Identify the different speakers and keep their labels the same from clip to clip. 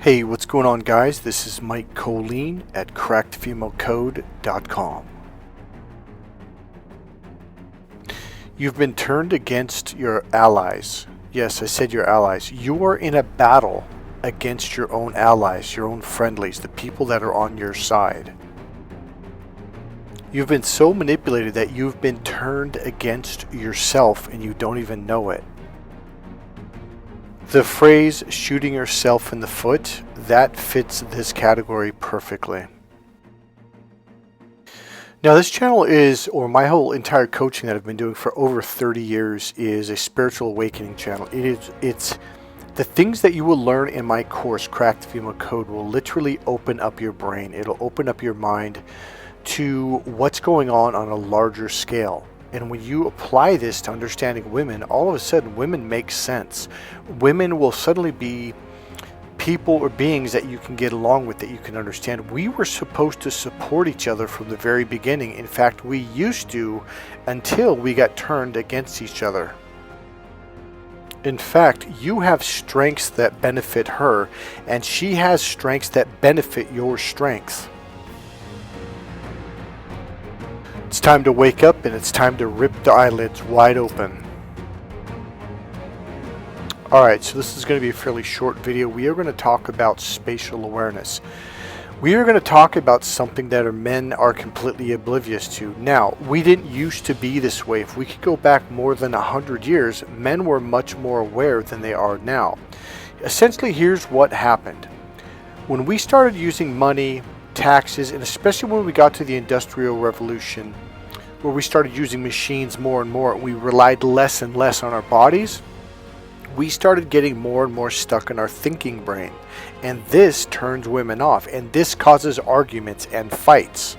Speaker 1: Hey, what's going on, guys? This is Mike Kollin at crackedfemalecode.com. You've been turned against your allies. Yes, I said your allies. You are in a battle against your own allies, your own friendlies, the people that are on your side. You've been so manipulated that you've been turned against yourself and you don't even know it. The phrase shooting yourself in the foot, that fits this category perfectly. Now this channel is, or my whole entire coaching that I've been doing for over 30 years is a spiritual awakening channel. It's the things that you will learn in my course, Cracked Female Code, will literally open up your brain. It'll open up your mind to what's going on a larger scale. And when you apply this to understanding women, all of a sudden women make sense. Women will suddenly be people or beings that you can get along with, that you can understand. We were supposed to support each other from the very beginning. In fact, we used to, until we got turned against each other. In fact, you have strengths that benefit her, and she has strengths that benefit your strengths. It's time to wake up, and it's time to rip the eyelids wide open. Alright, so this is going to be a fairly short video. We are going to talk about spatial awareness. We are going to talk about something that men are completely oblivious to. Now, we didn't used to be this way. If we could go back more than 100 years, men were much more aware than they are now. Essentially, here's what happened. When we started using money, taxes, and especially when we got to the Industrial Revolution, where we started using machines more and more, we relied less and less on our bodies, we started getting more and more stuck in our thinking brain. And this turns women off, and this causes arguments and fights.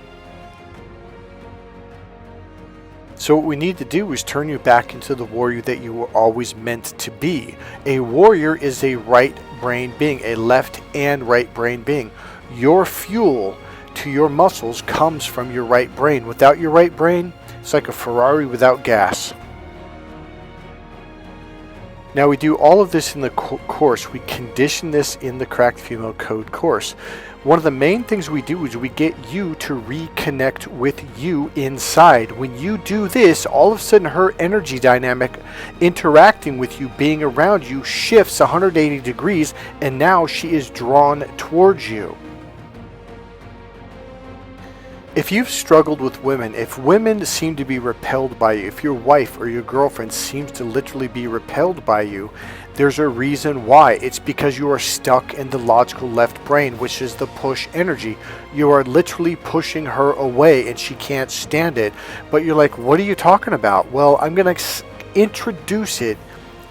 Speaker 1: So what we need to do is turn you back into the warrior that you were always meant to be. A warrior is a right brain being, a left and right brain being. Your fuel to your muscles comes from your right brain. Without your right brain, it's like a Ferrari without gas. Now we do all of this in the course. We condition this in the Cracked Female Code course. One of the main things we do is we get you to reconnect with you inside. When you do this, all of a sudden her energy dynamic interacting with you, being around you, shifts 180 degrees, and now she is drawn towards you. If you've struggled with women, if women seem to be repelled by you, if your wife or your girlfriend seems to literally be repelled by you, there's a reason why. It's because you are stuck in the logical left brain, which is the push energy. You are literally pushing her away and she can't stand it. But you're like, what are you talking about? Well, I'm going to introduce it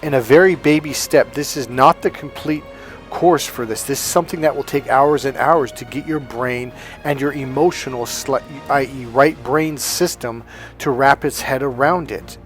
Speaker 1: in a very baby step. This is not the complete course for this. This is something that will take hours and hours to get your brain and your emotional, i.e. right brain system, to wrap its head around it.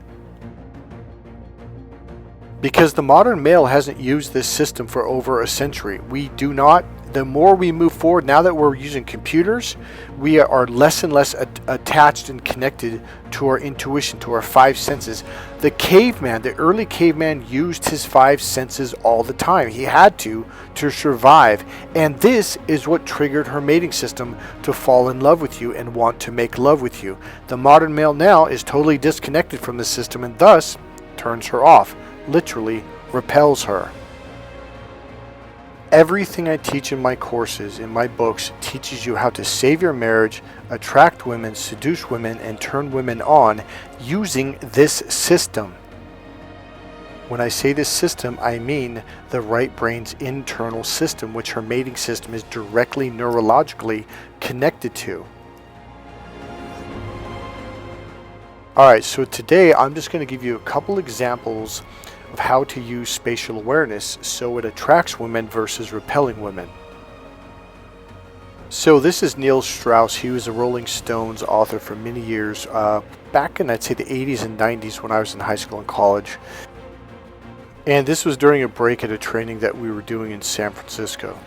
Speaker 1: Because the modern male hasn't used this system for over a century. We do not. The more we move forward, now that we're using computers, we are less and less attached and connected to our intuition, to our five senses. The caveman, the early caveman, used his five senses all the time. He had to survive. And this is what triggered her mating system to fall in love with you and want to make love with you. The modern male now is totally disconnected from the system and thus turns her off, literally repels her. Everything I teach in my courses, in my books, teaches you how to save your marriage, attract women, seduce women, and turn women on using this system. When I say this system, I mean the right brain's internal system, which her mating system is directly neurologically connected to. Alright, so today I'm just going to give you a couple examples of how to use spatial awareness so it attracts women versus repelling women. So this is Neil Strauss. He was a Rolling Stones author for many years, back in, I'd say, the 80s and 90s when I was in high school and college. And this was during a break at a training that we were doing in San Francisco.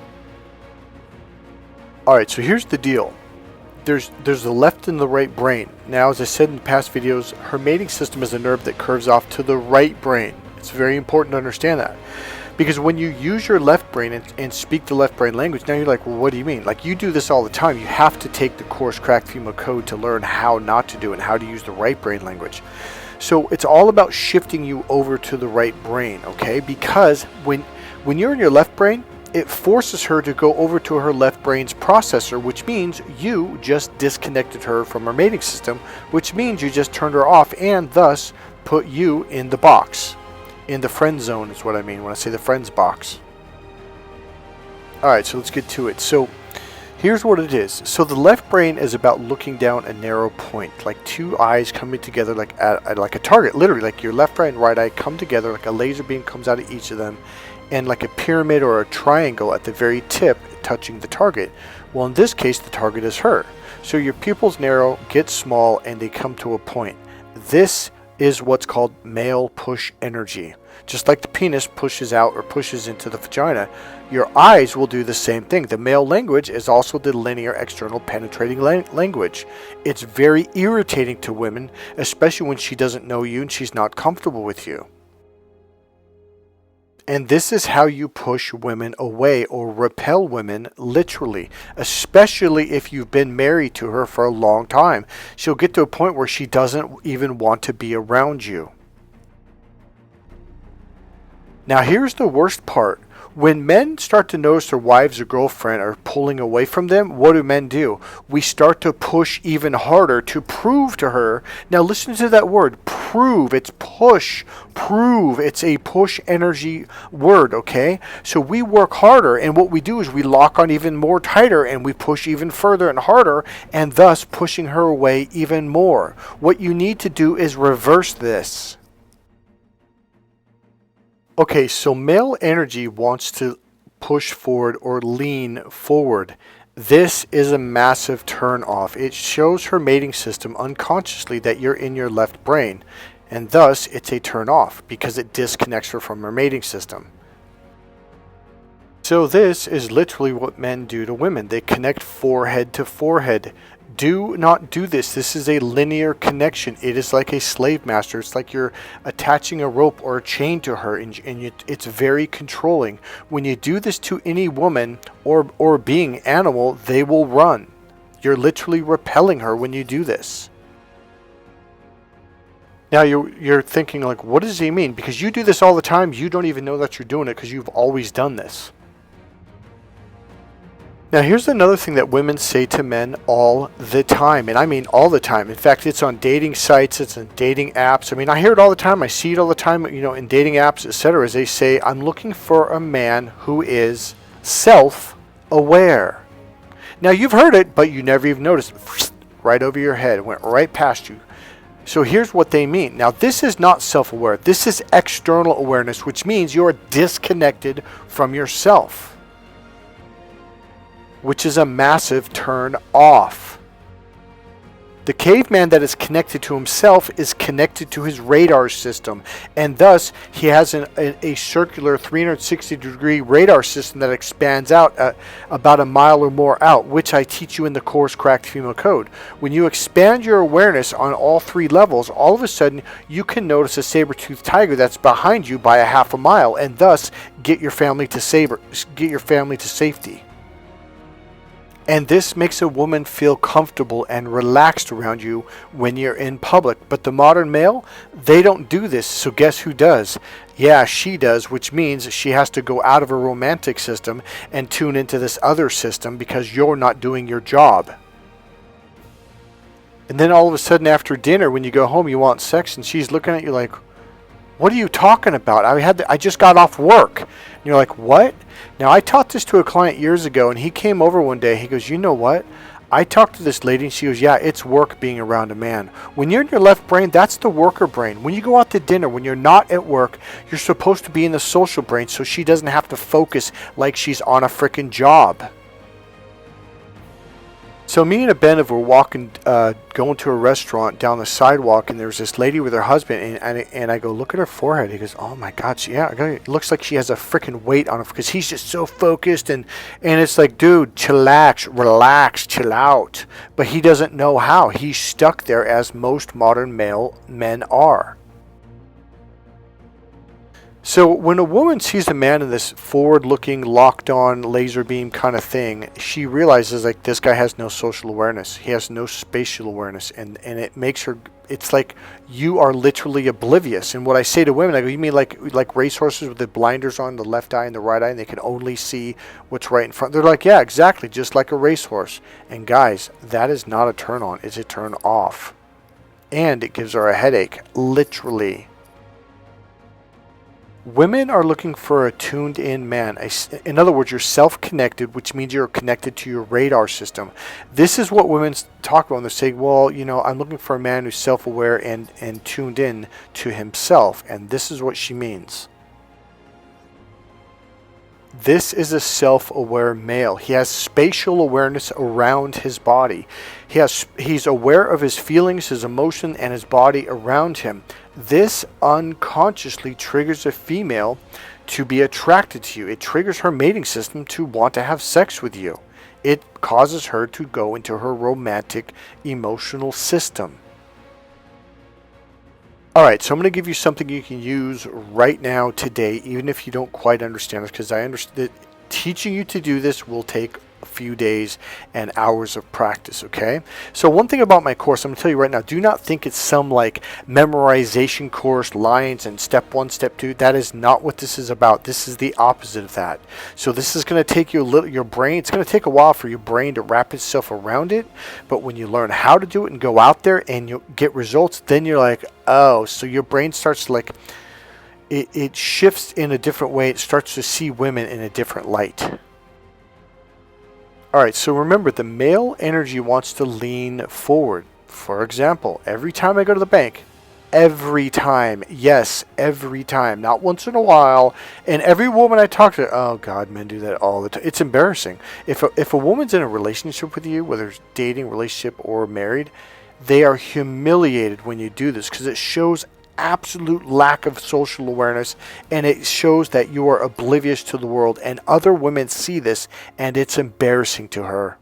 Speaker 1: Alright, so here's the deal. There's the left and the right brain. Now, as I said in past videos, her mating system is a nerve that curves off to the right brain. It's very important to understand that. Because when you use your left brain and speak the left brain language, now you're like, well, what do you mean? Like, you do this all the time. You have to take the course Cracked Female Code to learn how not to do it and how to use the right brain language. So it's all about shifting you over to the right brain, okay? Because when you're in your left brain, it forces her to go over to her left brain's processor, which means you just disconnected her from her mating system, which means you just turned her off and thus put you in the box. In the friend zone is what I mean when I say the friends box. Alright, so let's get to it. So here's what it is. So the left brain is about looking down a narrow point, like two eyes coming together like at like a target. Literally, like your left eye and right eye come together, like a laser beam comes out of each of them, and like a pyramid or a triangle at the very tip touching the target. Well, in this case, the target is her. So your pupils narrow, get small, and they come to a point. This is what's called male push energy. Just like the penis pushes out or pushes into the vagina, your eyes will do the same thing. The male language is also the linear external penetrating language. It's very irritating to women, especially when she doesn't know you and she's not comfortable with you. And this is how you push women away or repel women, literally, especially if you've been married to her for a long time. She'll get to a point where she doesn't even want to be around you. Now here's the worst part. When men start to notice their wives or girlfriend are pulling away from them, what do men do? We start to push even harder to prove to her. Now listen to that word, prove. It's push, prove. It's a push energy word, okay? So we work harder, and what we do is we lock on even more tighter and we push even further and harder, and thus pushing her away even more. What you need to do is reverse this. Okay, so male energy wants to push forward or lean forward. This is a massive turn off. It shows her mating system unconsciously that you're in your left brain, and thus it's a turn off because it disconnects her from her mating system. So this is literally what men do to women. They connect forehead to forehead. Do not do this. This is a linear connection. It is like a slave master. It's like you're attaching a rope or a chain to her, and it's very controlling. When you do this to any woman or being animal, they will run. You're literally repelling her when you do this. Now you're thinking like, what does he mean? Because you do this all the time, you don't even know that you're doing it because you've always done this. Now here's another thing that women say to men all the time, and I mean all the time. In fact, it's on dating sites, it's on dating apps. I mean, I hear it all the time, I see it all the time, in dating apps, etc. As they say, I'm looking for a man who is self-aware. Now you've heard it, but you never even noticed. Right over your head, it went right past you. So here's what they mean. Now this is not self-aware. This is external awareness, which means you're disconnected from yourself, which is a massive turn off. The caveman that is connected to himself is connected to his radar system, and thus he has a circular 360-degree radar system that expands out about a mile or more out, which I teach you in the course Cracked Female Code. When you expand your awareness on all three levels, all of a sudden you can notice a saber-toothed tiger that's behind you by a half a mile, and thus get your family to safety. And this makes a woman feel comfortable and relaxed around you when you're in public. But the modern male, they don't do this. So guess who does? Yeah, she does, which means she has to go out of her romantic system and tune into this other system because you're not doing your job. And then all of a sudden after dinner, when you go home, you want sex, and she's looking at you like, what are you talking about? I just got off work. And you're like, what? Now, I taught this to a client years ago, and he came over one day. He goes, you know what? I talked to this lady, and she goes, yeah, it's work being around a man. When you're in your left brain, that's the worker brain. When you go out to dinner, when you're not at work, you're supposed to be in the social brain so she doesn't have to focus like she's on a freaking job. So me and Abenev were walking, going to a restaurant down the sidewalk, and there's this lady with her husband, and I go, look at her forehead. He goes, oh my God, it looks like she has a freaking weight on her, because he's just so focused, and it's like, dude, chillax, relax, chill out. But he doesn't know how. He's stuck there as most modern male men are. So when a woman sees a man in this forward-looking, locked-on laser beam kind of thing, she realizes like this guy has no social awareness. He has no spatial awareness, and it makes her. It's like you are literally oblivious. And what I say to women, I go, "You mean like racehorses with the blinders on, the left eye and the right eye, and they can only see what's right in front?" They're like, "Yeah, exactly, just like a racehorse." And guys, that is not a turn on; it's a turn off, and it gives her a headache, literally. Women are looking for a tuned-in man. In other words, you're self-connected, which means you're connected to your radar system. This is what women talk about when they say, well, I'm looking for a man who's self-aware and tuned in to himself. And this is what she means. This is a self-aware male. He has spatial awareness around his body. He's aware of his feelings, his emotion, and his body around him. This unconsciously triggers a female to be attracted to you. It triggers her mating system to want to have sex with you. It causes her to go into her romantic, emotional system. All right, so I'm going to give you something you can use right now, today, even if you don't quite understand this, because I understand that teaching you to do this will take a few days and hours of practice, okay? So one thing about my course, I'm going to tell you right now, do not think it's some like memorization course, lines and step 1, step 2. That is not what this is about. This is the opposite of that. So this is going to take you your brain, it's going to take a while for your brain to wrap itself around it, but when you learn how to do it and go out there and you get results, then you're like, oh, so your brain starts to like, it shifts in a different way. It starts to see women in a different light. All right, so remember, the male energy wants to lean forward. For example, every time I go to the bank, every time, yes, every time, not once in a while, and every woman I talk to, oh God, men do that all the time. It's embarrassing. If a woman's in a relationship with you, whether it's dating, relationship, or married, they are humiliated when you do this because it shows absolute lack of social awareness, and it shows that you are oblivious to the world, and other women see this and it's embarrassing to her.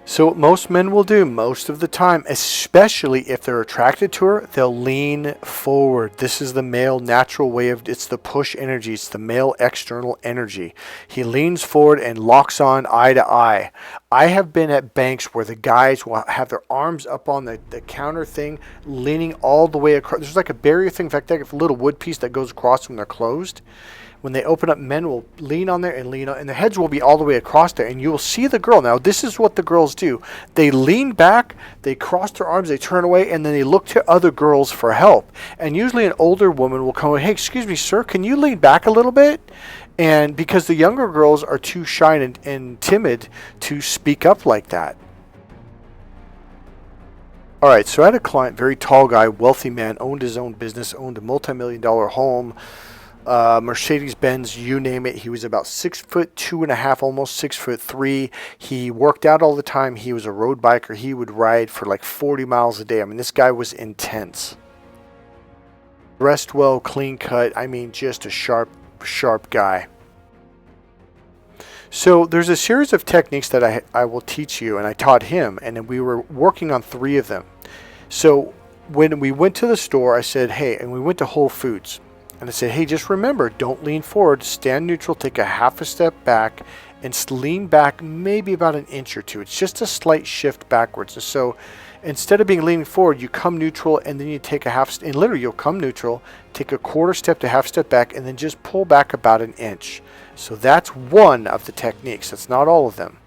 Speaker 1: So what most men will do most of the time, especially if they're attracted to her, they'll lean forward. This is the male natural way of, it's the push energy. It's the male external energy. He leans forward and locks on eye to eye. I have been at banks where the guys will have their arms up on the counter thing, leaning all the way across. There's like a barrier thing. In fact, they have a little wood piece that goes across when they're closed. When they open up, men will lean on there and lean on, and their heads will be all the way across there, and you will see the girl. Now, this is what the girls do. They lean back, they cross their arms, they turn away, and then they look to other girls for help. And usually an older woman will come, hey, excuse me, sir, can you lean back a little bit? And because the younger girls are too shy and timid to speak up like that. All right, so I had a client, very tall guy, wealthy man, owned his own business, owned a multi-million-dollar home, Mercedes-Benz, you name it. He was about 6'2.5", almost 6'3". He worked out all the time. He was a road biker. He would ride for like 40 miles a day. I mean, this guy was intense. Dressed well, clean cut. I mean, just a sharp guy. So there's a series of techniques that I will teach you, and I taught him, and then we were working on 3 of them. So when we went to the store, I said, hey, and we went to Whole Foods. And I said, hey, just remember, don't lean forward, stand neutral, take a half a step back, and lean back maybe about an inch or 2. It's just a slight shift backwards. And so instead of being leaning forward, you come neutral, and then you take a half, and literally you'll come neutral, take a quarter step to half step back, and then just pull back about an inch. So that's one of the techniques. That's not all of them.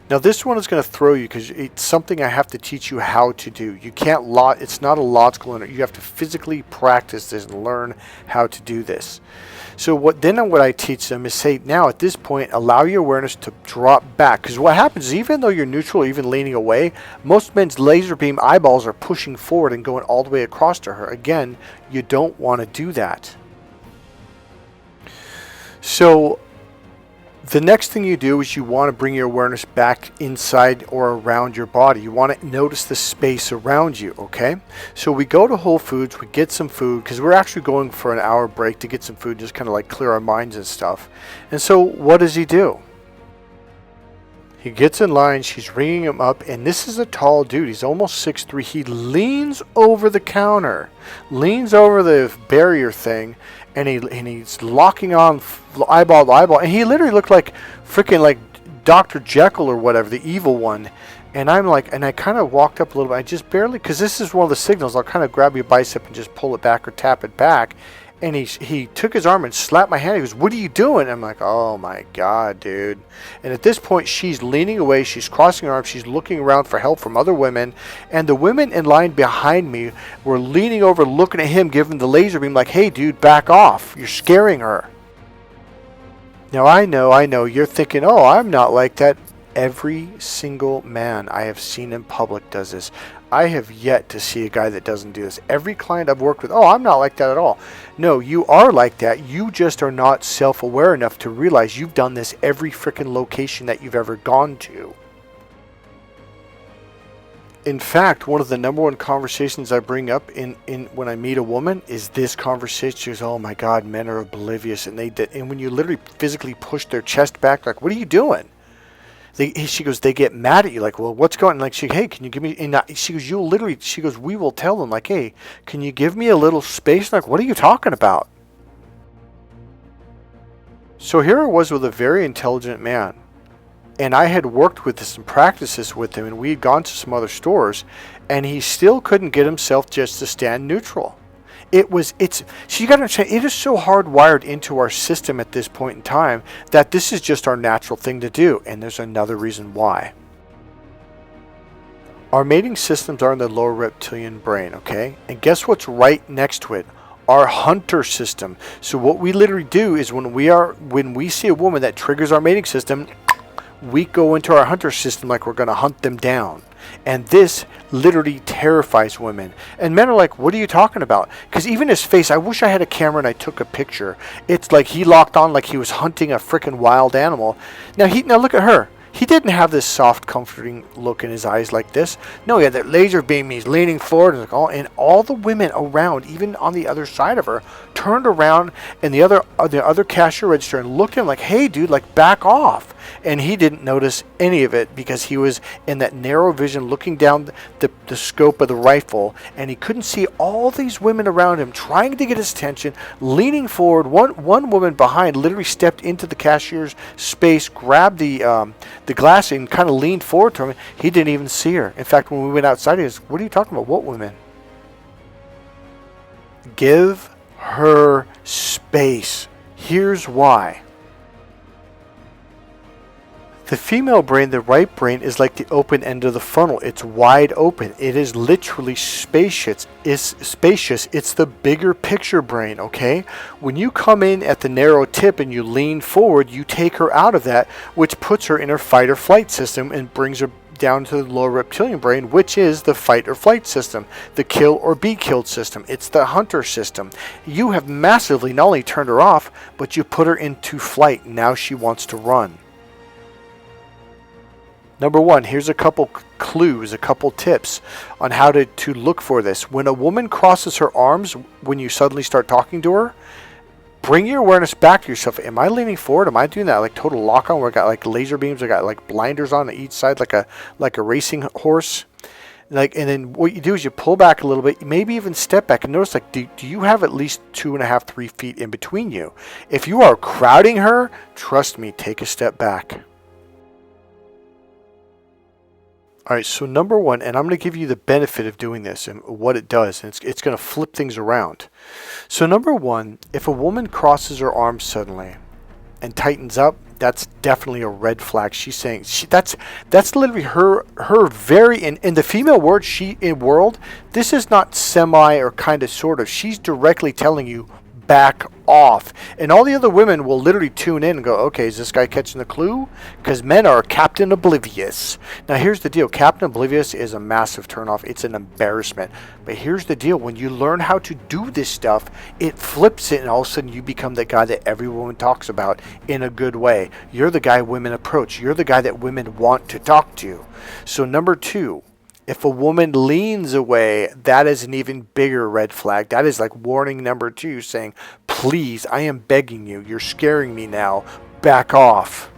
Speaker 1: Now this one is going to throw you because it's something I have to teach you how to do. You can't it's not a logical, you have to physically practice this and learn how to do this. So what I teach them is say, now at this point, allow your awareness to drop back. Because what happens is even though you're neutral, even leaning away, most men's laser beam eyeballs are pushing forward and going all the way across to her. Again, you don't want to do that. So the next thing you do is you want to bring your awareness back inside or around your body. You want to notice the space around you, okay? So we go to Whole Foods, we get some food, because we're actually going for an hour break to get some food, just kind of like clear our minds and stuff. And so what does he do? He gets in line, she's ringing him up, and this is a tall dude. He's almost 6'3". He leans over the counter, leans over the barrier thing, and he's locking on eyeball to eyeball. And he literally looked like freaking like Dr. Jekyll or whatever, the evil one. And I'm like, and I kind of walked up a little bit. I just barely, because this is one of the signals. I'll kind of grab your bicep and just pull it back or tap it back. And he took his arm and slapped my hand. He goes, "What are you doing?" I'm like, "Oh my God, dude." And at this point, she's leaning away. She's crossing her arms. She's looking around for help from other women. And the women in line behind me were leaning over, looking at him, giving the laser beam like, "Hey, dude, back off. You're scaring her." Now, I know. You're thinking, "Oh, I'm not like that." Every single man I have seen in public does this. I have yet to see a guy that doesn't do this. Every client I've worked with, "Oh, I'm not like that at all." No, you are like that. You just are not self-aware enough to realize you've done this every freaking location that you've ever gone to. In fact, one of the number one conversations I bring up in when I meet a woman is this conversation. She goes, "Oh my God, men are oblivious," and when you literally physically push their chest back, like, "What are you doing?" She goes, they get mad at you, like, "Well, what's going on?" Like, "Hey, can you give me," and she goes, "We will tell them, like, hey, can you give me a little space?" Like, "What are you talking about?" So here I was with a very intelligent man, and I had worked with this and practiced this with him, and we had gone to some other stores, and he still couldn't get himself just to stand neutral. So you gotta understand, it is so hardwired into our system at this point in time that this is just our natural thing to do, and there's another reason why. Our mating systems are in the lower reptilian brain, okay? And guess what's right next to it? Our hunter system. So what we literally do is when we see a woman that triggers our mating system, we go into our hunter system like we're gonna hunt them down. And this literally terrifies women. And men are like, "What are you talking about?" Because even his face, I wish I had a camera and I took a picture. It's like he locked on like he was hunting a freaking wild animal. Now look at her. He didn't have this soft, comforting look in his eyes like this. No, he had that laser beam. He's leaning forward, and all the women around, even on the other side of her, turned around and the other cashier register and looked at him like, "Hey, dude, like, back off." And he didn't notice any of it because he was in that narrow vision, looking down the scope of the rifle, and he couldn't see all these women around him trying to get his attention, leaning forward. One woman behind literally stepped into the cashier's space, grabbed the glass, and kind of leaned forward to him. He didn't even see her. In fact, when we went outside, he goes, "What are you talking about? What women?" Give her space. Here's why. The female brain, the right brain, is like the open end of the funnel. It's wide open. It is literally spacious. It's the bigger picture brain, okay? When you come in at the narrow tip and you lean forward, you take her out of that, which puts her in her fight or flight system and brings her down to the lower reptilian brain, which is the fight or flight system, the kill or be killed system. It's the hunter system. You have massively not only turned her off, but you put her into flight. Now she wants to run. Number one, here's a couple clues, a couple tips on how to look for this. When a woman crosses her arms, when you suddenly start talking to her, bring your awareness back to yourself. Am I leaning forward? Am I doing that like total lock on where I got like laser beams? I got like blinders on each side, like a racing horse. And then what you do is you pull back a little bit, maybe even step back, and notice, like, do you have at least 2.5, 3 feet in between you? If you are crowding her, trust me, take a step back. All right, so number one, and I'm going to give you the benefit of doing this and what it does, and it's going to flip things around. So number one, if a woman crosses her arms suddenly and tightens up, that's definitely a red flag. She's saying that's literally her very in the female world. This is not semi or kind of sort of. She's directly telling you, back off. And all the other women will literally tune in and go, "Okay, is this guy catching the clue?" Because men are Captain Oblivious. Now here's the deal. Captain Oblivious is a massive turnoff. It's an embarrassment. But here's the deal. When you learn how to do this stuff, it flips it, and all of a sudden you become the guy that every woman talks about in a good way. You're the guy women approach. You're the guy that women want to talk to. So number two, if a woman leans away, that is an even bigger red flag. That is like warning number two, saying, "Please, I am begging you. You're scaring me now. Back off."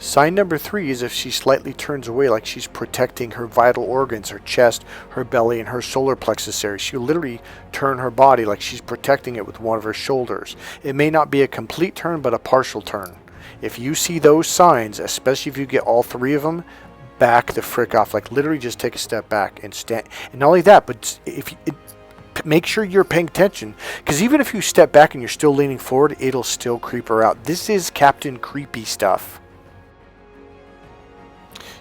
Speaker 1: Sign number 3 is if she slightly turns away, like she's protecting her vital organs, her chest, her belly, and her solar plexus area. She'll literally turn her body like she's protecting it with one of her shoulders. It may not be a complete turn, but a partial turn. If you see those signs, especially if you get all 3 of them, back the frick off. Like literally just take a step back and stand. And not only that, but make sure you're paying attention, because even if you step back and you're still leaning forward, it'll still creep her out. This is Captain Creepy stuff.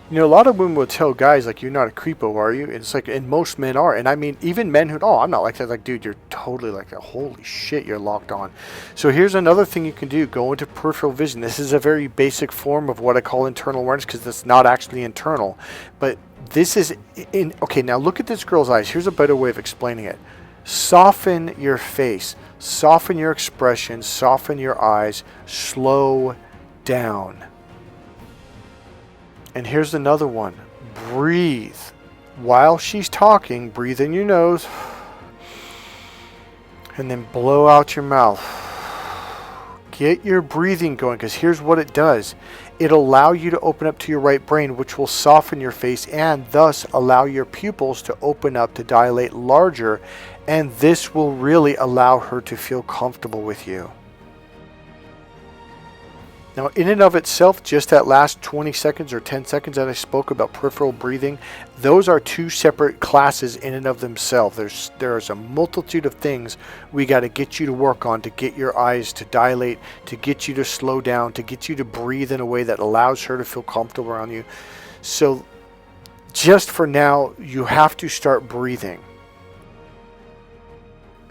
Speaker 1: You know, a lot of women will tell guys, like, you're not a creepo, are you? And it's like, and most men are. And I mean, even men who, oh, I'm not like that. Like, dude, you're totally like that. Holy shit, you're locked on. So here's another thing you can do. Go into peripheral vision. This is a very basic form of what I call internal awareness, because it's not actually internal. But this is in, okay, now look at this girl's eyes. Here's a better way of explaining it. Soften your face. Soften your expression. Soften your eyes. Slow down. And here's another one. Breathe. While she's talking, breathe in your nose. And then blow out your mouth. Get your breathing going, because here's what it does. It'll allow you to open up to your right brain, which will soften your face and thus allow your pupils to open up, to dilate larger. And this will really allow her to feel comfortable with you. Now, in and of itself, just that last 20 seconds or 10 seconds that I spoke about peripheral breathing, those are 2 separate classes in and of themselves. There's a multitude of things we got to get you to work on, to get your eyes to dilate, to get you to slow down, to get you to breathe in a way that allows her to feel comfortable around you. So just for now, you have to start breathing.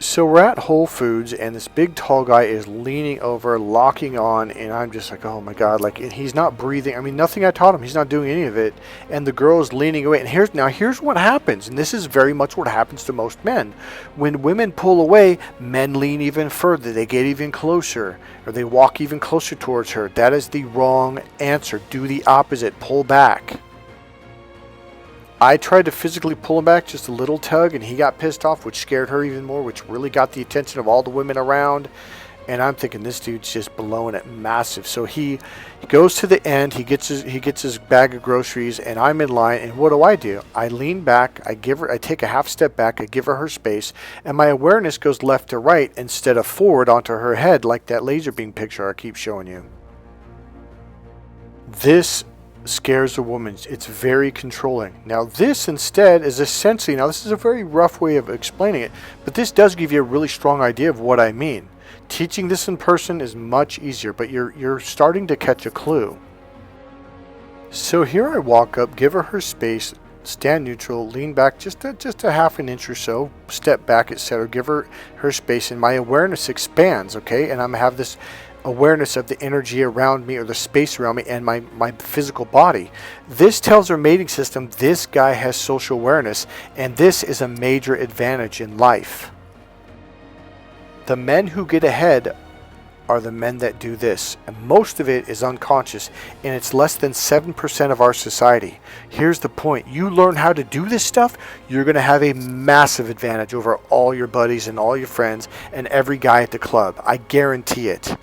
Speaker 1: So we're at Whole Foods, and this big tall guy is leaning over, locking on, and I'm just like, oh my God, like, and he's not breathing. I mean, nothing I taught him, he's not doing any of it. And the girl is leaning away. And here's what happens, and this is very much what happens to most men. When women pull away, men lean even further. They get even closer, or they walk even closer towards her. That is the wrong answer. Do the opposite. Pull back. I tried to physically pull him back, just a little tug, and he got pissed off, which scared her even more, which really got the attention of all the women around. And I'm thinking, this dude's just blowing it massive. So he goes to the end, he gets his bag of groceries, and I'm in line. And what do? I lean back, I take a half step back, I give her space, and my awareness goes left to right instead of forward onto her head, like that laser beam picture I keep showing you. This scares a woman. It's very controlling. Now this instead is essentially, now this is a very rough way of explaining it, but this does give you a really strong idea of what I mean. Teaching this in person is much easier, but you're starting to catch a clue. So here I walk up, give her space, stand neutral, lean back just a half an inch or so, step back, etc. Give her space, and my awareness expands, okay? And I'm gonna have this awareness of the energy around me, or the space around me, and my physical body. This tells our mating system this guy has social awareness, and this is a major advantage in life. The men who get ahead are the men that do this, and most of it is unconscious, and it's less than 7% of our society. Here's the point. You learn how to do this stuff, you're going to have a massive advantage over all your buddies and all your friends and every guy at the club. I guarantee it.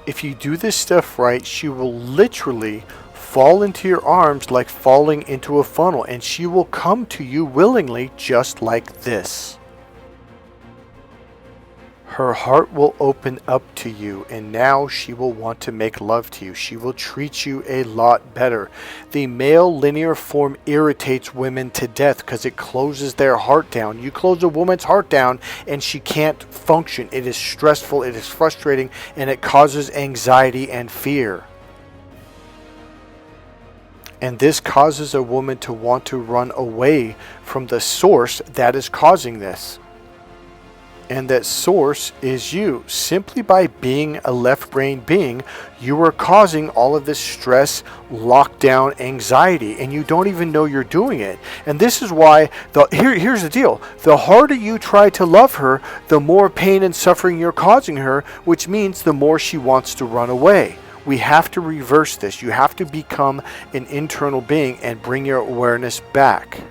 Speaker 1: If you do this stuff right, she will literally fall into your arms like falling into a funnel, and she will come to you willingly, just like this. Her heart will open up to you, and now she will want to make love to you. She will treat you a lot better. The male linear form irritates women to death because it closes their heart down. You close a woman's heart down and she can't function. It is stressful, it is frustrating, and it causes anxiety and fear. And this causes a woman to want to run away from the source that is causing this. And that source is you. Simply by being a left brain being, you are causing all of this stress, lockdown, anxiety, and you don't even know you're doing it. And this is why, here's the deal. The harder you try to love her, the more pain and suffering you're causing her, which means the more she wants to run away. We have to reverse this. You have to become an internal being and bring your awareness back.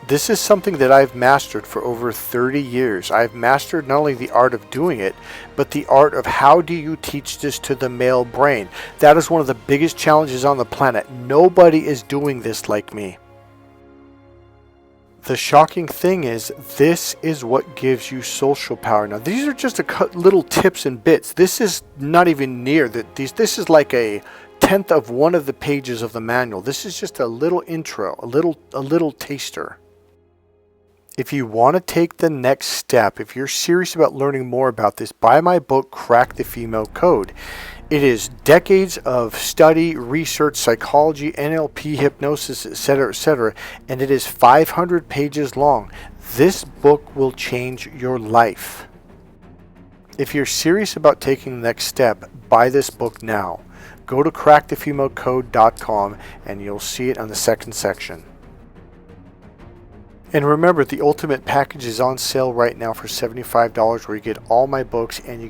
Speaker 1: This is something that I've mastered for over 30 years. I've mastered not only the art of doing it, but the art of how do you teach this to the male brain. That is one of the biggest challenges on the planet. Nobody is doing this like me. The shocking thing is, this is what gives you social power. Now, these are just little tips and bits. This is not even near that. This is like a tenth of one of the pages of the manual. This is just a little intro, a little taster. If you want to take the next step, if you're serious about learning more about this, buy my book, Crack the Female Code. It is decades of study, research, psychology, NLP, hypnosis, etc., and it is 500 pages long. This book will change your life. If you're serious about taking the next step, buy this book now. Go to crackthefemalecode.com and you'll see it on the second section. And remember, the ultimate package is on sale right now for $75, where you get all my books and you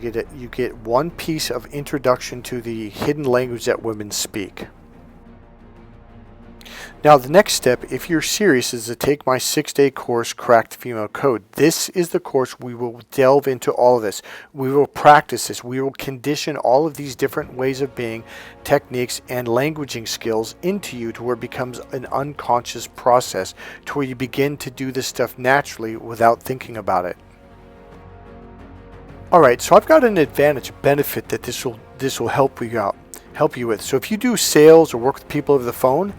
Speaker 1: get one piece of introduction to the hidden language that women speak. Now, the next step, if you're serious, is to take my 6-day course, Crack the Female Code. This is the course we will delve into all of this. We will practice this. We will condition all of these different ways of being, techniques, and languaging skills into you to where it becomes an unconscious process, to where you begin to do this stuff naturally without thinking about it. Alright, so I've got an advantage, benefit that this will help you with. So if you do sales or work with people over the phone,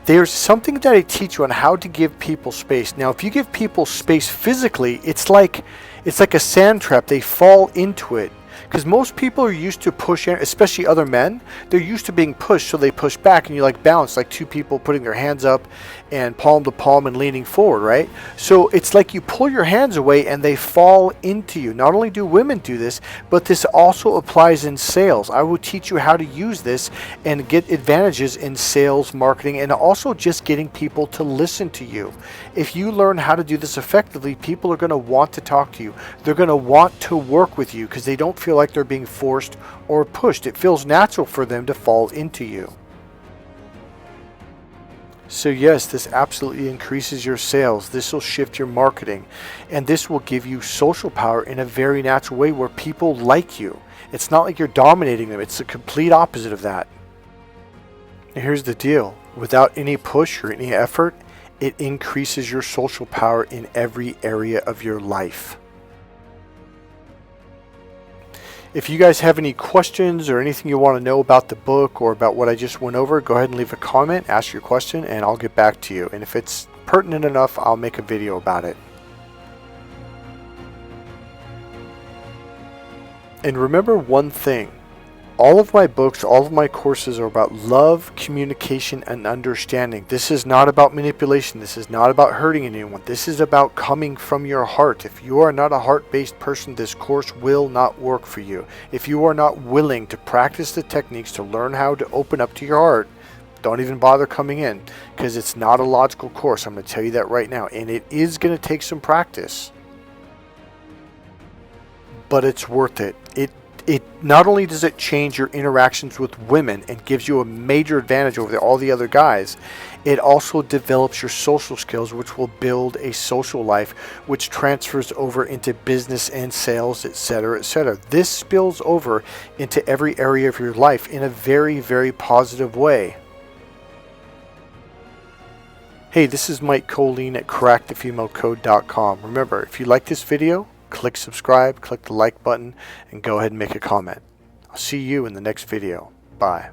Speaker 1: there's something that I teach you on how to give people space. Now, if you give people space physically, it's like a sand trap. They fall into it. Because most people are used to push, especially other men, they're used to being pushed, so they push back, and you like balance, like two people putting their hands up and palm to palm and leaning forward, right? So it's like you pull your hands away and they fall into you. Not only do women do this, but this also applies in sales. I will teach you how to use this and get advantages in sales, marketing, and also just getting people to listen to you. If you learn how to do this effectively, people are going to want to talk to you. They're going to want to work with you because they don't feel like they're being forced or pushed. It feels natural for them to fall into you. So yes, this absolutely increases your sales. This will shift your marketing, and this will give you social power in a very natural way where people like you. It's not like you're dominating them. It's the complete opposite of that. And here's the deal. Without any push or any effort, it increases your social power in every area of your life. If you guys have any questions or anything you want to know about the book or about what I just went over, go ahead and leave a comment, ask your question, and I'll get back to you. And if it's pertinent enough, I'll make a video about it. And remember one thing. All of my books, all of my courses are about love, communication, and understanding. This is not about manipulation. This is not about hurting anyone. This is about coming from your heart. If you are not a heart-based person, this course will not work for you. If you are not willing to practice the techniques to learn how to open up to your heart, don't even bother coming in, because it's not a logical course. I'm going to tell you that right now. And it is going to take some practice. But it's worth it. It not only does it change your interactions with women and gives you a major advantage over all the other guys, it also develops your social skills, which will build a social life, which transfers over into business and sales, etc., etc. This spills over into every area of your life in a very, very positive way. Hey, this is Mike Kollin at crackthefemalecode.com. Remember, if you like this video, click subscribe, click the like button, and go ahead and make a comment. I'll see you in the next video. Bye.